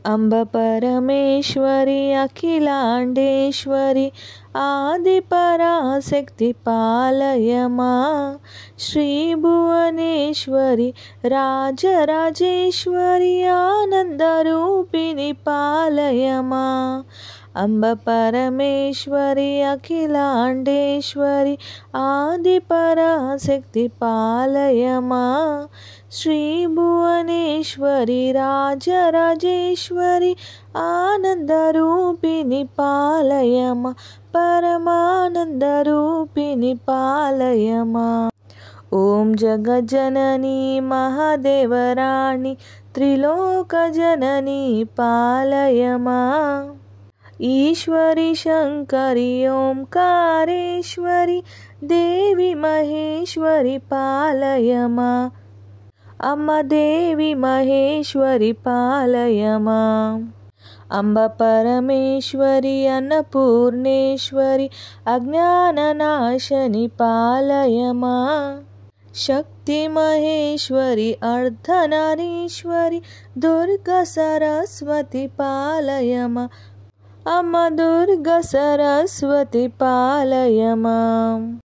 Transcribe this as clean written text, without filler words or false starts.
अंब परमेश्वरी अखिलांडेश्वरी आदिपराशक्ति पालय मां। श्री भुवनेश्वरी राजराजेश्वरी आनंदरूपिणी पालय मां। अंब परमेश्वरी अखिलांडेश्वरी आदिपराशक्ति पालय मां। श्री भुवनेश्वरी राजराजेश्वरी आनंदरूपिणी पालय मां। परमानंदरूपिणी पालय मां। ओम जगज्जननी महादेवराणी त्रिलोकजननी पालय मां। ईश्वरी शंकरी ओंकारेश्वरी देवी महेश्वरी पालय मां। अम्ब देवी महेश्वरी पालय मां। अंब परमेश्वरी अन्नपूर्णेश्वरी अज्ञाननाशनी पालय मां। शक्ति महेश्वरी अर्धनारीश्वरी दुर्गा सरस्वती पालय मां। अम्ब दुर्गा सरस्वती पालय मां।